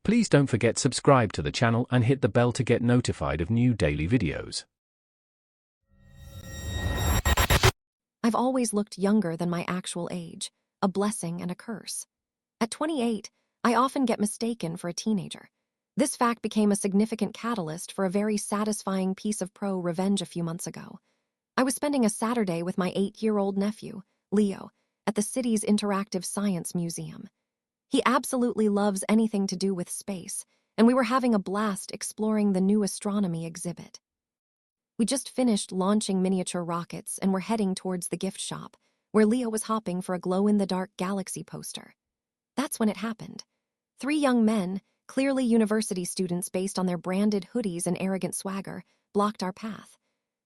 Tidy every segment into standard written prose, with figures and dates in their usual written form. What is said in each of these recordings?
Please don't forget subscribe to the channel and hit the bell to get notified of new daily videos. I've always looked younger than my actual age, a blessing and a curse. At 28, I often get mistaken for a teenager. This fact became a significant catalyst for a very satisfying piece of revenge a few months ago. I was spending a Saturday with my 8-year-old nephew, Leo, at the city's interactive science museum. He absolutely loves anything to do with space, and we were having a blast exploring the new astronomy exhibit. We just finished launching miniature rockets and were heading towards the gift shop, where Leo was hopping for a glow-in-the-dark galaxy poster. That's when it happened. 3 young men, clearly university students based on their branded hoodies and arrogant swagger, blocked our path.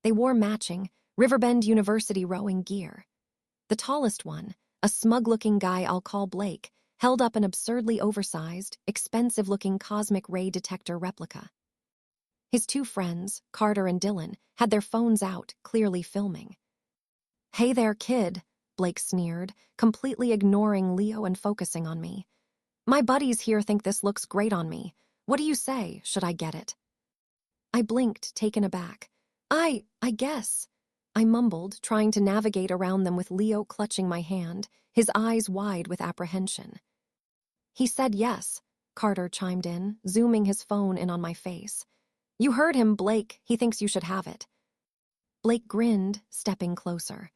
They wore matching Riverbend University rowing gear. The tallest one, a smug-looking guy I'll call Blake, held up an absurdly oversized, expensive-looking cosmic ray detector replica. His 2 friends, Carter and Dylan, had their phones out, clearly filming. "Hey there, kid," Blake sneered, completely ignoring Leo and focusing on me. "My buddies here think this looks great on me. What do you say? Should I get it?" I blinked, taken aback. I guess," I mumbled, trying to navigate around them with Leo clutching my hand, his eyes wide with apprehension. "He said yes," Carter chimed in, zooming his phone in on my face. "You heard him, Blake. He thinks you should have it." Blake grinned, stepping closer.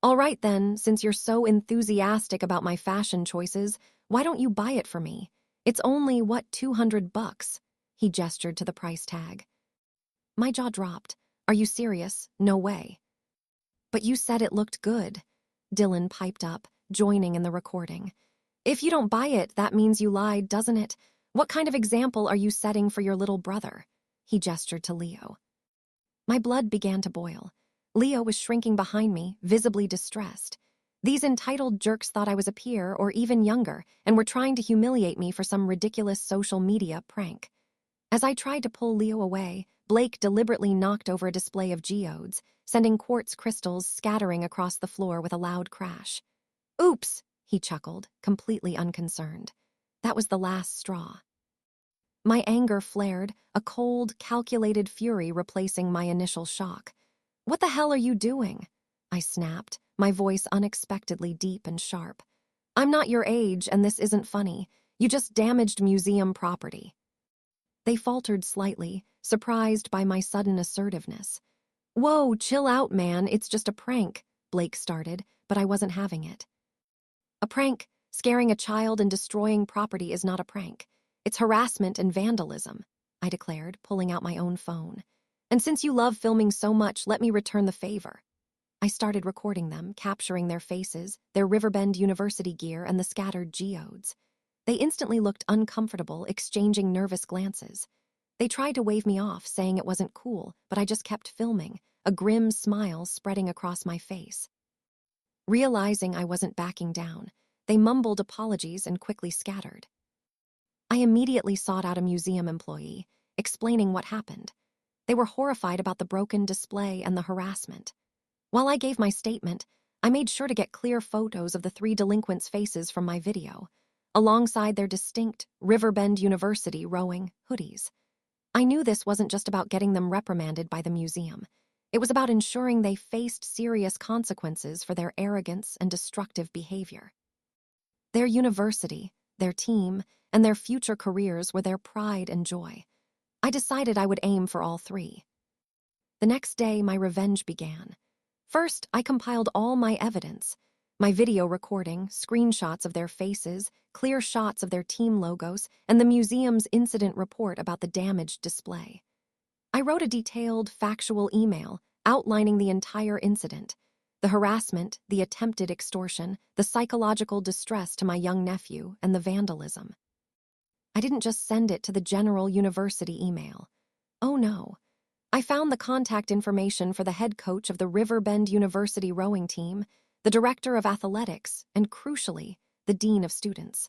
"All right then, since you're so enthusiastic about my fashion choices, why don't you buy it for me? It's only, $200? He gestured to the price tag. My jaw dropped. "Are you serious? No way." "But you said it looked good," Dylan piped up, joining in the recording. "If you don't buy it, that means you lied, doesn't it? What kind of example are you setting for your little brother?" He gestured to Leo. My blood began to boil. Leo was shrinking behind me, visibly distressed. These entitled jerks thought I was a peer or even younger and were trying to humiliate me for some ridiculous social media prank. As I tried to pull Leo away, Blake deliberately knocked over a display of geodes, sending quartz crystals scattering across the floor with a loud crash. "Oops," he chuckled, completely unconcerned. That was the last straw. My anger flared, a cold, calculated fury replacing my initial shock. "What the hell are you doing?" I snapped, my voice unexpectedly deep and sharp. "I'm not your age, and this isn't funny. You just damaged museum property." They faltered slightly, surprised by my sudden assertiveness. "Whoa, chill out, man, it's just a prank," Blake started, but I wasn't having it. "A prank? Scaring a child and destroying property is not a prank. It's harassment and vandalism," I declared, pulling out my own phone. "And since you love filming so much, let me return the favor." I started recording them, capturing their faces, their Riverbend University gear, and the scattered geodes. They instantly looked uncomfortable, exchanging nervous glances. They tried to wave me off, saying it wasn't cool, but I just kept filming, a grim smile spreading across my face. Realizing I wasn't backing down, they mumbled apologies and quickly scattered. I immediately sought out a museum employee, explaining what happened. They were horrified about the broken display and the harassment. While I gave my statement, I made sure to get clear photos of the 3 delinquents' faces from my video, alongside their distinct Riverbend University rowing hoodies. I knew this wasn't just about getting them reprimanded by the museum. It was about ensuring they faced serious consequences for their arrogance and destructive behavior. Their university, their team, and their future careers were their pride and joy. I decided I would aim for all 3. The next day, my revenge began. First, I compiled all my evidence. My video recording, screenshots of their faces, clear shots of their team logos, and the museum's incident report about the damaged display. I wrote a detailed, factual email outlining the entire incident, the harassment, the attempted extortion, the psychological distress to my young nephew, and the vandalism. I didn't just send it to the general university email. Oh no. I found the contact information for the head coach of the Riverbend University rowing team, the director of athletics, and crucially, the dean of students.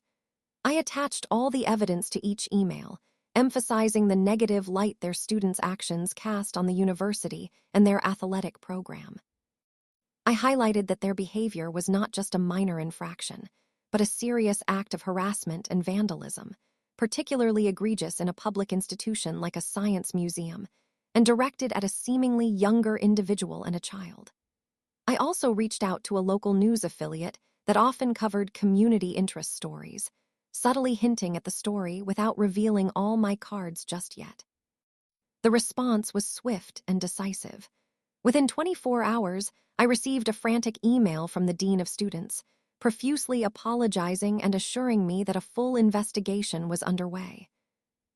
I attached all the evidence to each email, emphasizing the negative light their students' actions cast on the university and their athletic program. I highlighted that their behavior was not just a minor infraction, but a serious act of harassment and vandalism, particularly egregious in a public institution like a science museum, and directed at a seemingly younger individual and a child. I also reached out to a local news affiliate that often covered community interest stories, subtly hinting at the story without revealing all my cards just yet. The response was swift and decisive. Within 24 hours, I received a frantic email from the dean of students, profusely apologizing and assuring me that a full investigation was underway.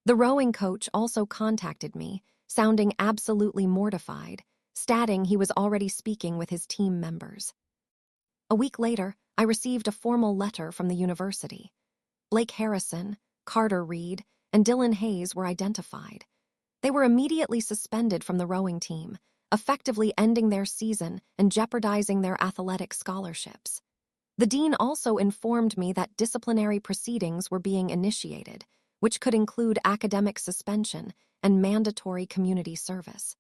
The rowing coach also contacted me, sounding absolutely mortified, stating he was already speaking with his team members. A week later, I received a formal letter from the university. Blake Harrison, Carter Reed, and Dylan Hayes were identified. They were immediately suspended from the rowing team, effectively ending their season and jeopardizing their athletic scholarships. The dean also informed me that disciplinary proceedings were being initiated, which could include academic suspension and mandatory community service.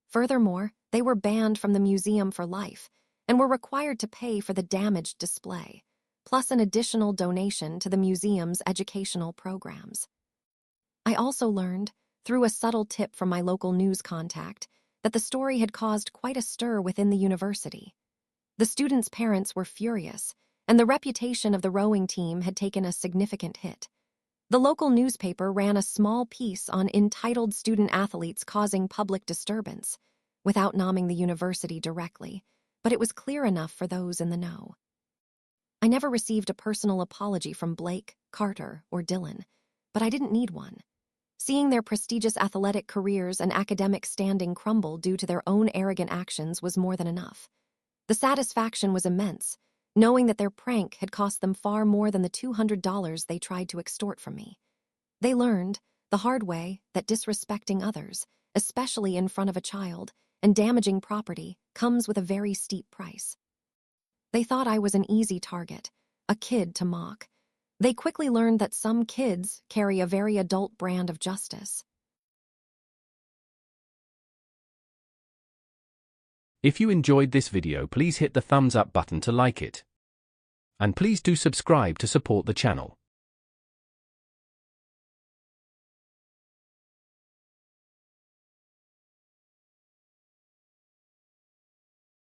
Furthermore, they were banned from the museum for life and were required to pay for the damaged display, plus an additional donation to the museum's educational programs. I also learned, through a subtle tip from my local news contact, that the story had caused quite a stir within the university. The students' parents were furious, and the reputation of the rowing team had taken a significant hit. The local newspaper ran a small piece on entitled student athletes causing public disturbance, without naming the university directly, but it was clear enough for those in the know. I never received a personal apology from Blake, Carter, or Dylan, but I didn't need one. Seeing their prestigious athletic careers and academic standing crumble due to their own arrogant actions was more than enough. The satisfaction was immense, knowing that their prank had cost them far more than the $200 they tried to extort from me. They learned, the hard way, that disrespecting others, especially in front of a child, and damaging property, comes with a very steep price. They thought I was an easy target, a kid to mock. They quickly learned that some kids carry a very adult brand of justice. If you enjoyed this video, please hit the thumbs up button to like it. And please do subscribe to support the channel.